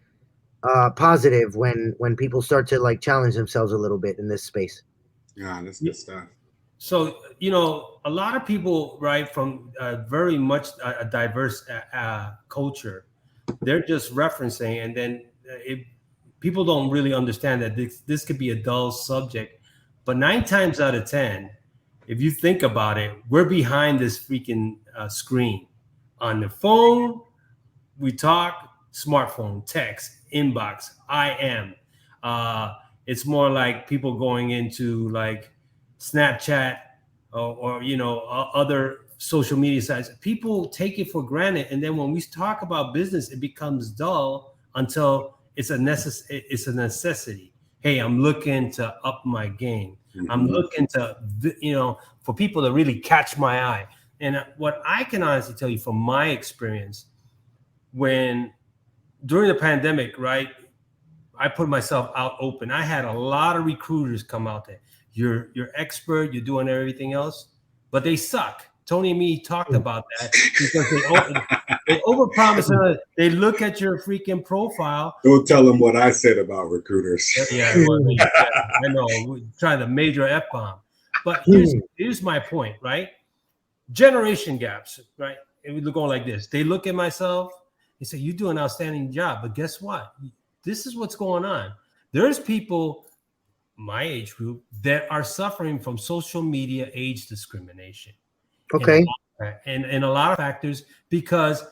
positive when people start to like challenge themselves a little bit in this space. Yeah, that's good stuff. So, a lot of people, right, from very much a diverse culture, they're just referencing, and then people don't really understand that this could be a dull subject. But 9 times out of 10, if you think about it, we're behind this freaking screen. On the phone, we talk, smartphone, text, inbox, IM. It's more like people going into like Snapchat or other social media sites. People take it for granted, and then when we talk about business, it becomes dull until it's a necessity. Hey, I'm looking to up my game. Mm-hmm. I'm looking to for people to really catch my eye. And what I can honestly tell you from my experience, when during the pandemic, right, I put myself out open. I had a lot of recruiters come out there. You're expert, you're doing everything else, but they suck. Tony and me talked about that because they overpromise. They look at your freaking profile. Don't tell them what I said about recruiters. Yeah, I know. We're trying to major F-bomb. But here's my point, right? Generation gaps, right? And we're going like this. They look at myself, they say, you do an outstanding job. But guess what? This is what's going on. There's people, my age group, that are suffering from social media age discrimination. Okay. And a lot of factors, because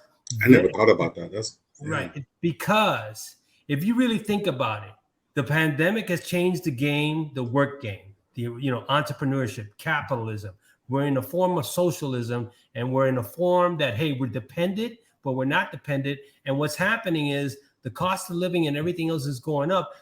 I never thought about that. That's right. Because if you really think about it, the pandemic has changed the game, the work game, the entrepreneurship, capitalism. We're in a form of socialism, and we're in a form that, hey, we're dependent, but we're not dependent. And what's happening is the cost of living and everything else is going up.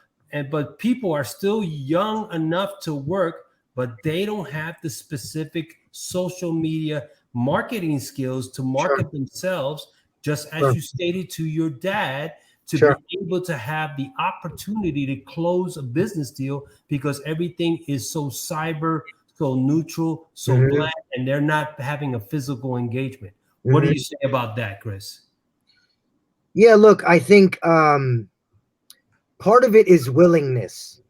But people are still young enough to work, but they don't have the specific social media marketing skills to market themselves, just as you stated to your dad, to be able to have the opportunity to close a business deal, because everything is so cyber, so neutral, so bland, and they're not having a physical engagement. What do you say about that, Chris? Yeah, look, I think part of it is willingness.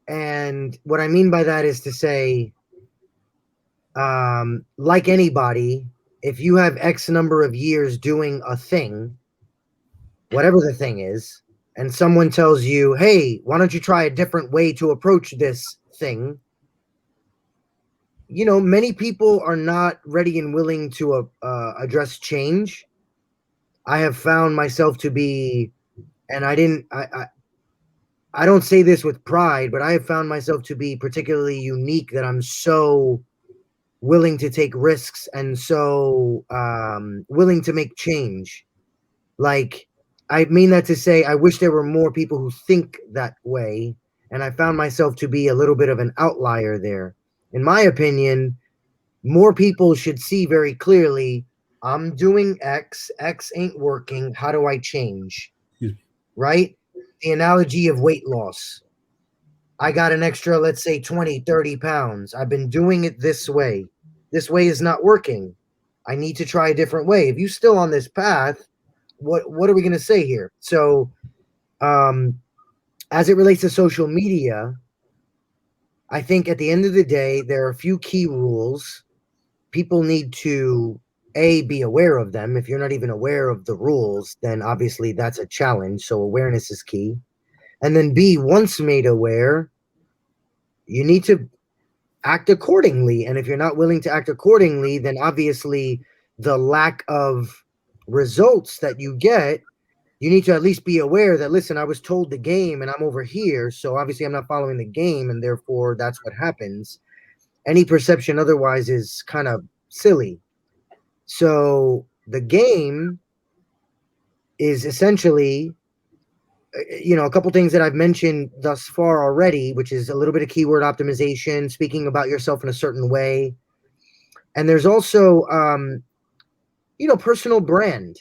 And what I mean by that is to say, like anybody, if you have X number of years doing a thing, whatever the thing is, and someone tells you, hey, why don't you try a different way to approach this thing? Many people are not ready and willing to address change. I have found myself to be, and I don't say this with pride, but I have found myself to be particularly unique, that I'm so willing to take risks and so willing to make change. Like, I mean that to say, I wish there were more people who think that way, and I found myself to be a little bit of an outlier there. In my opinion, more people should see very clearly, I'm doing X ain't working, how do I change? Right? The analogy of weight loss. I got an extra, let's say 20, 30 pounds. I've been doing it this way. This way is not working. I need to try a different way. If you're still on this path, what are we going to say here? So as it relates to social media, I think at the end of the day, there are a few key rules. People need to, A, be aware of them. If you're not even aware of the rules, then obviously that's a challenge. So awareness is key. And then B, once made aware, you need to act accordingly. And if you're not willing to act accordingly, then obviously the lack of results that you get, you need to at least be aware that, listen, I was told the game and I'm over here, so obviously I'm not following the game, and therefore that's what happens. Any perception otherwise is kind of silly. So the game is essentially, a couple things that I've mentioned thus far already, which is a little bit of keyword optimization, speaking about yourself in a certain way. And there's also, personal brand.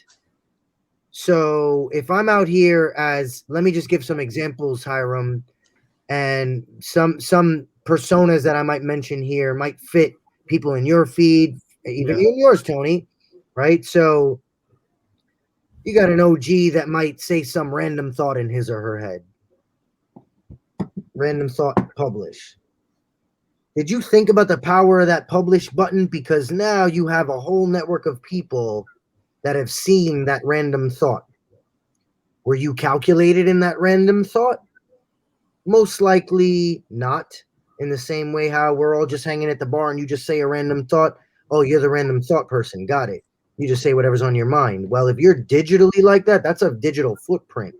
So if I'm out here as, let me just give some examples, Hiram, and some personas that I might mention here might fit people in your feed, even in yours, Tony, right? So you got an OG that might say some random thought in his or her head. Random thought, publish. Did you think about the power of that publish button? Because now you have a whole network of people that have seen that random thought. Were you calculated in that random thought? Most likely not. In the same way how we're all just hanging at the bar and you just say a random thought. Oh, you're the random thought person. Got it. You just say whatever's on your mind. Well, if you're digitally like that, that's a digital footprint.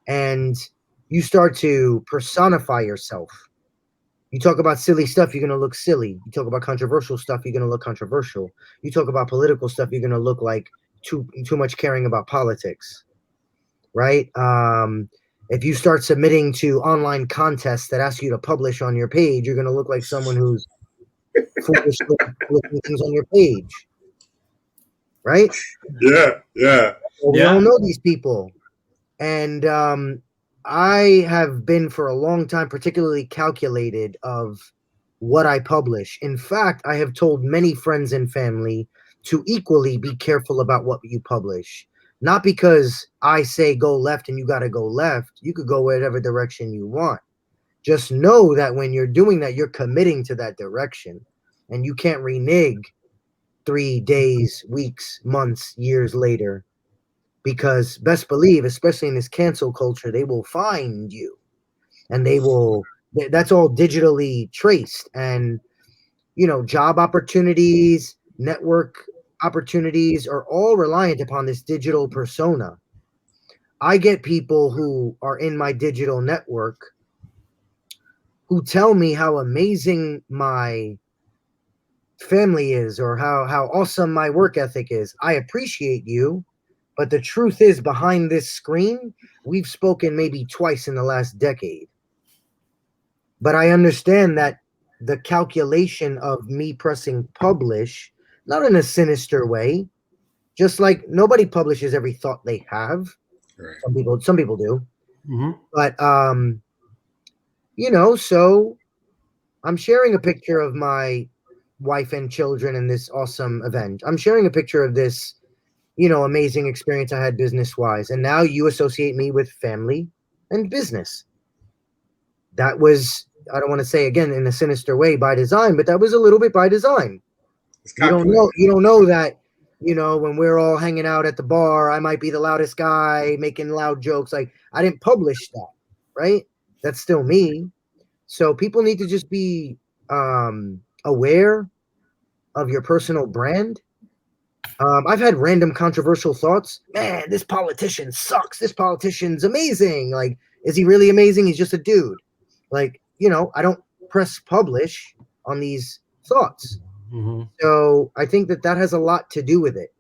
And you start to personify yourself. You talk about silly stuff, you're going to look silly. You talk about controversial stuff, you're going to look controversial. You talk about political stuff, you're going to look like too much caring about politics, right? If you start submitting to online contests that ask you to publish on your page, you're going to look like someone who's foolishly looking things on your page, right? Yeah. We all know these people. And I have been for a long time particularly calculated of what I publish. In fact, I have told many friends and family to equally be careful about what you publish. Not because I say go left and you got to go left. You could go whatever direction you want. Just know that when you're doing that, you're committing to that direction. And you can't renege 3 days, weeks, months, years later. Because best believe, especially in this cancel culture, they will find you. And that's all digitally traced. And, job opportunities, network opportunities are all reliant upon this digital persona. I get people who are in my digital network who tell me how amazing my family is or how awesome my work ethic is. I appreciate you. But the truth is, behind this screen, we've spoken maybe twice in the last decade. But I understand that the calculation of me pressing publish, not in a sinister way, just like nobody publishes every thought they have. Right. Some people do. Mm-hmm. But, so I'm sharing a picture of my wife and children in this awesome event. I'm sharing a picture of this amazing experience I had business-wise. And now you associate me with family and business. That was, I don't want to say again in a sinister way by design, but that was a little bit by design. You don't know that, when we're all hanging out at the bar, I might be the loudest guy making loud jokes. Like, I didn't publish that, right? That's still me. So people need to just be aware of your personal brand. I've had random controversial thoughts. Man, this politician sucks. This politician's amazing. Like, is he really amazing? He's just a dude. Like, I don't press publish on these thoughts. Mm-hmm. So I think that has a lot to do with it.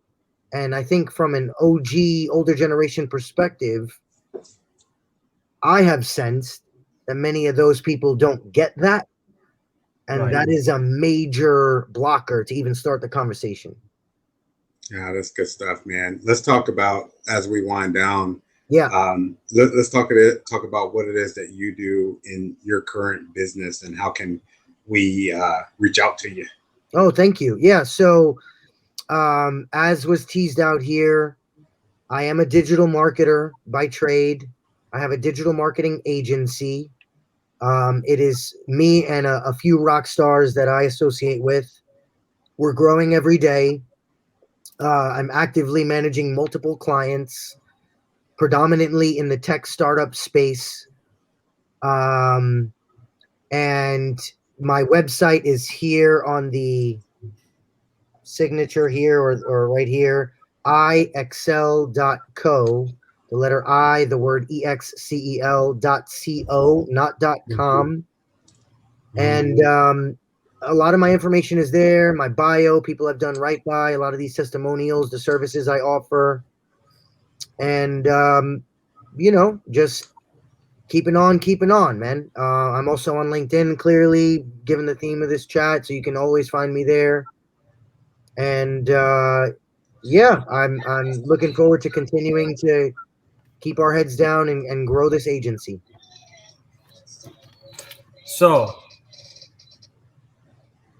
And I think from an OG, older generation perspective, I have sensed that many of those people don't get that. And that is a major blocker to even start the conversation. Yeah, that's good stuff, man. Let's talk about, as we wind down. Yeah. Let's talk about what it is that you do in your current business and how can we reach out to you. Oh, thank you. Yeah. So, as was teased out here, I am a digital marketer by trade. I have a digital marketing agency. It is me and a few rock stars that I associate with. We're growing every day. I'm actively managing multiple clients, predominantly in the tech startup space. And my website is here on the signature here or right here, ixcel.co, the letter I, the word EXCEL.co, not .com. And a lot of my information is there. My bio, people have done right by, a lot of these testimonials, the services I offer. And, just keeping on, man. I'm also on LinkedIn, clearly, given the theme of this chat, so you can always find me there. And I'm looking forward to continuing to keep our heads down and grow this agency. So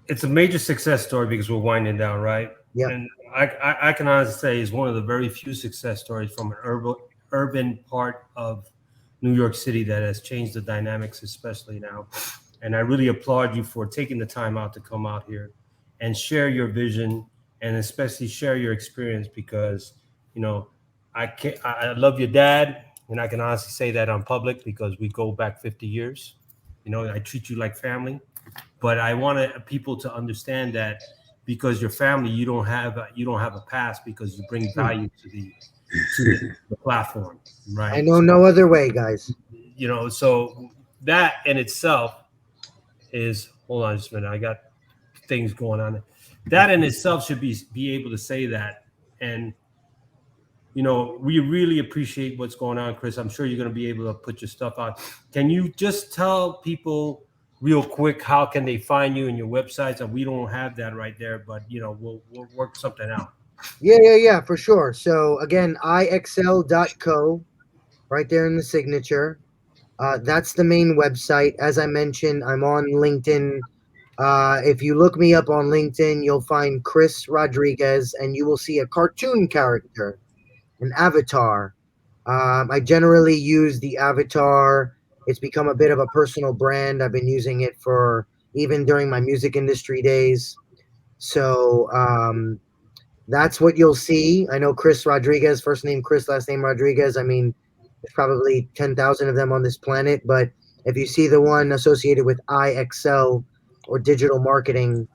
it's a major success story because we're winding down, right? Yeah. And I can honestly say it's one of the very few success stories from an urban part of New York City that has changed the dynamics, especially now. And I really applaud you for taking the time out to come out here and share your vision and especially share your experience because, I love your dad, and I can honestly say that on public because we go back 50 years. I treat you like family, but I want people to understand that because you're family, you don't have a past because you bring value to the platform, right? I know no other way, guys. So that in itself is, hold on just a minute, I got things going on. That in itself should be able to say that. And, we really appreciate what's going on, Chris. I'm sure you're going to be able to put your stuff out. Can you just tell people real quick, how can they find you and your websites? And we don't have that right there, but, we'll work something out. Yeah, for sure. So again, ixcel.co, right there in the signature. That's the main website. As I mentioned, I'm on LinkedIn. If you look me up on LinkedIn, you'll find Chris Rodriguez, and you will see a cartoon character, an avatar. I generally use the avatar. It's become a bit of a personal brand. I've been using it for even during my music industry days. So that's what you'll see. I know Chris Rodriguez, first name Chris, last name Rodriguez. I mean, there's probably 10,000 of them on this planet, but if you see the one associated with iXL or digital marketing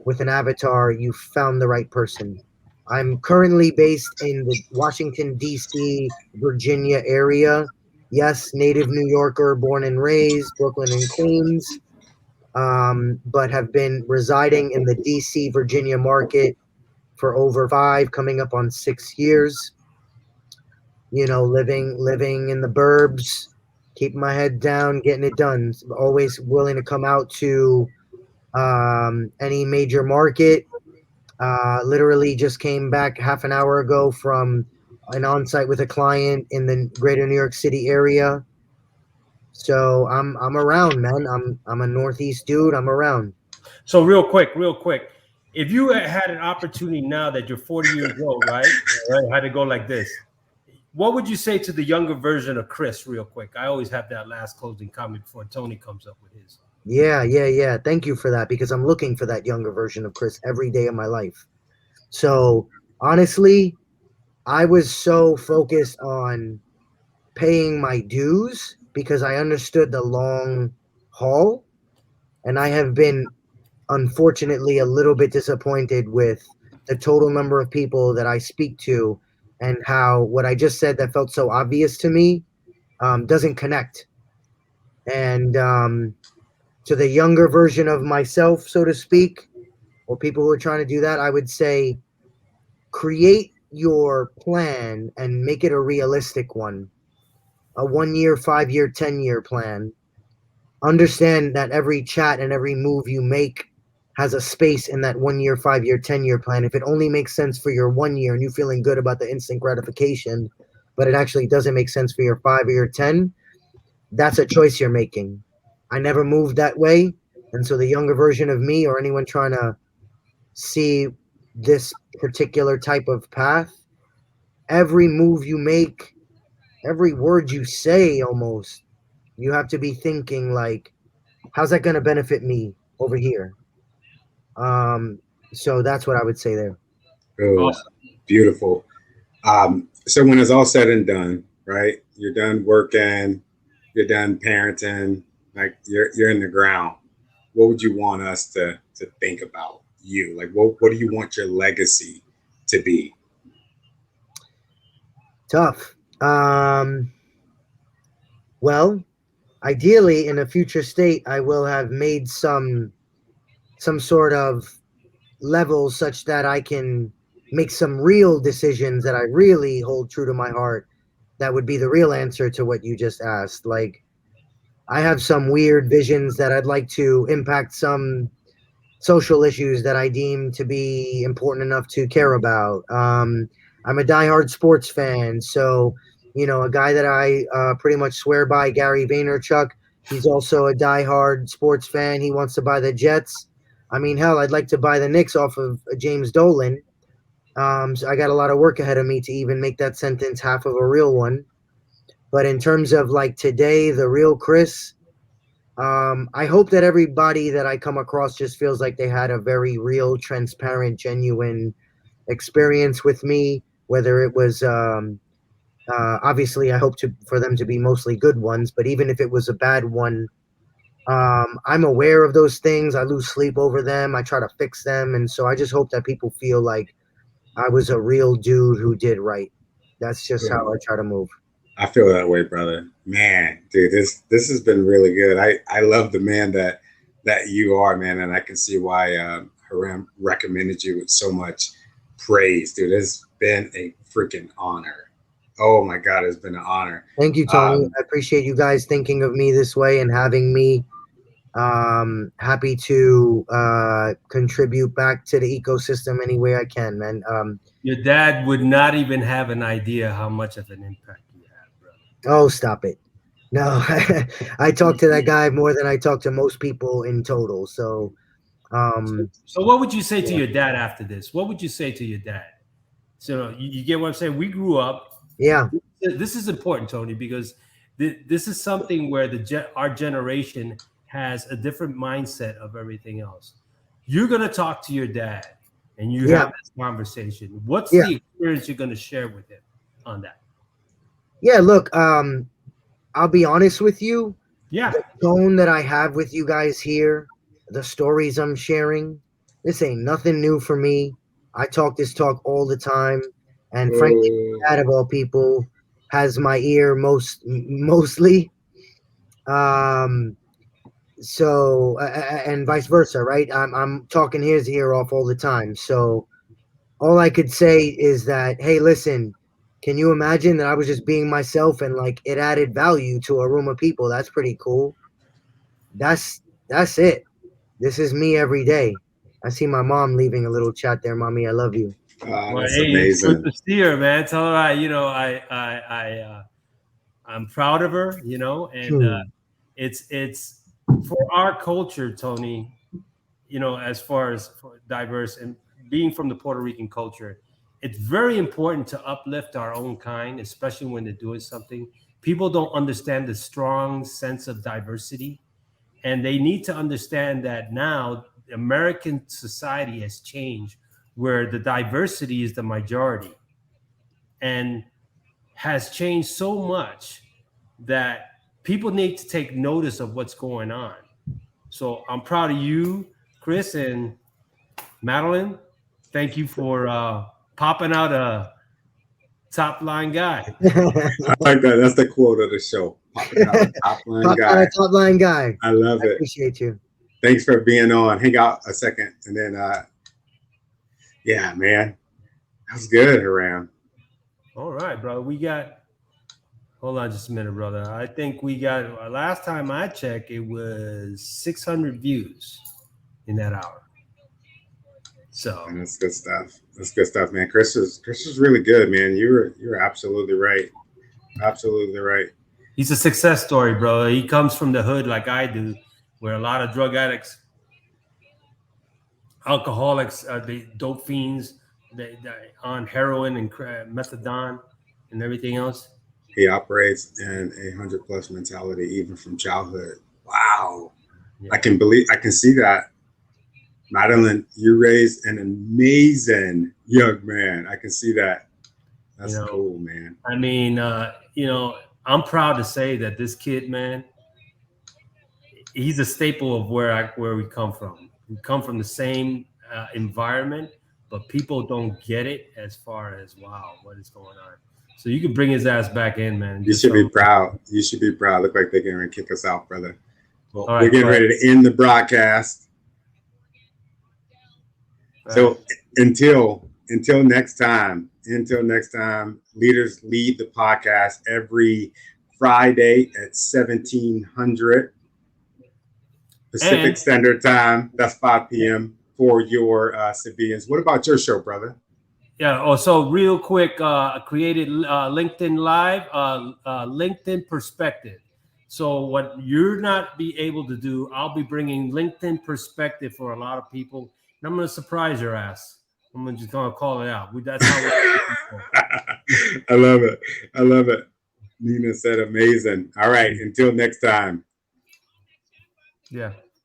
with an avatar, you found the right person. I'm currently based in the Washington, D.C., Virginia area. Yes, native New Yorker, born and raised, Brooklyn and Queens, but have been residing in the D.C., Virginia market for over 5, coming up on 6 years. Living in the burbs, keeping my head down, getting it done. Always willing to come out to any major market. Literally just came back half an hour ago from an on-site with a client in the greater New York City area. So I'm around, man. I'm a Northeast dude. I'm around. So real quick, if you had an opportunity now that you're 40 years old, right? Had to go like this. What would you say to the younger version of Chris real quick? I always have that last closing comment before Tony comes up with his. Yeah. Thank you for that, because I'm looking for that younger version of Chris every day of my life. So honestly, I was so focused on paying my dues because I understood the long haul, and I have been unfortunately a little bit disappointed with the total number of people that I speak to and how what I just said that felt so obvious to me doesn't connect. And to the younger version of myself, so to speak, or people who are trying to do that, I would say create your plan and make it a realistic one. A 1 year, 5 year, 10-year plan. Understand that every chat and every move you make has a space in that 1 year, 5 year, 10-year plan. If it only makes sense for your 1 year and you feeling good about the instant gratification, but it actually doesn't make sense for your 5 or your 10, that's a choice you're making. I never moved that way. And so the younger version of me, or anyone trying to see this particular type of path, every move you make, every word you say, almost, you have to be thinking like, how's that going to benefit me over here? So that's what I would say there. Oh, awesome. Beautiful. So when it's all said and done, right? You're done working, you're done parenting, like you're in the ground. What would you want us to think about you? Like, what do you want your legacy to be? Tough. Well, ideally, in a future state, I will have made some sort of level such that I can make some real decisions that I really hold true to my heart. That would be the real answer to what you just asked. Like, I have some weird visions that I'd like to impact some social issues that I deem to be important enough to care about. I'm a diehard sports fan, so a guy that I pretty much swear by, Gary Vaynerchuk. He's also a diehard sports fan. He wants to buy the Jets. I mean, hell, I'd like to buy the Knicks off of James Dolan. So I got a lot of work ahead of me to even make that sentence half of a real one. But in terms of like today, the real Chris, I hope that everybody that I come across just feels like they had a very real, transparent, genuine experience with me, whether it was obviously I hope for them to be mostly good ones, but even if it was a bad one, I'm aware of those things. I lose sleep over them. I try to fix them. And so I just hope that people feel like I was a real dude who did right. That's just how I try to move. I feel that way, brother. Man, dude, this has been really good. I love the man that you are, man, and I can see why Haram recommended you with so much praise, dude. It's been a freaking honor. Oh my God, it's been an honor. Thank you, Tony. I appreciate you guys thinking of me this way and having me. Happy to contribute back to the ecosystem any way I can, man. Your dad would not even have an idea how much of an impact you have, brother. Oh, stop it. No, I talk to that guy more than I talk to most people in total. So what would you say to your dad after this? What would you say to your dad? So you get what I'm saying? We grew up. Yeah. This is important, Tony, because this is something where our generation has a different mindset of everything else. You're going to talk to your dad and you have this conversation. What's the experience you're going to share with him on that? Yeah, look, I'll be honest with you. Yeah. The tone that I have with you guys here, the stories I'm sharing, this ain't nothing new for me. I talk this talk all the time. And frankly, dad of all people has my ear mostly. So and vice versa, right? I'm talking his ear off all the time. So all I could say is that, hey, listen, can you imagine that I was just being myself and like it added value to a room of people? That's pretty cool. That's it. This is me every day. I see my mom leaving a little chat there. Mommy, I love you. That's amazing. It's good to see her, man. Tell her I'm proud of her, and it's for our culture, Tony, as far as diverse and being from the Puerto Rican culture, it's very important to uplift our own kind, especially when they're doing something. People don't understand the strong sense of diversity, and they need to understand that now American society has changed where the diversity is the majority and has changed so much that people need to take notice of what's going on. So I'm proud of you, Chris and Madeline. Thank you for popping out a top line guy. I like that. That's the quote of the show. Popping out a top line guy. Top line guy. I love it. Appreciate you. Thanks for being on. Hang out a second. And then, yeah, man. That was good, Haram. All right, brother. Hold on just a minute, brother. I think we got, last time I checked, it was 600 views in that hour. So and that's good stuff. That's good stuff, man. Chris is really good, man. You're absolutely right. Absolutely right. He's a success story, bro. He comes from the hood like I do, where a lot of drug addicts, alcoholics, the dope fiends, they on heroin and methadone and everything else. He operates in a 100+ mentality, even from childhood. Wow. Yeah. I can see that. Madeline, you raised an amazing young man. I can see that. That's cool, man. I mean, I'm proud to say that this kid, man, he's a staple of where we come from. We come from the same environment, but people don't get it as far as, wow, what is going on? So you can bring his ass back in, man. You should be proud. You should be proud. Look like they're going to kick us out, brother. Well, right, we're getting ready to end the broadcast. Right. So until next time, Leaders Lead the podcast every Friday at 1700 Pacific Standard Time. That's 5 p.m. for your civilians. What about your show, brother? Yeah. Oh, so real quick, created LinkedIn Live, LinkedIn Perspective. So what you're not be able to do, I'll be bringing LinkedIn Perspective for a lot of people, and I'm going to surprise your ass. I'm just going to call it out. That's how I love it. I love it. Nina said amazing. All right. Until next time. Yeah.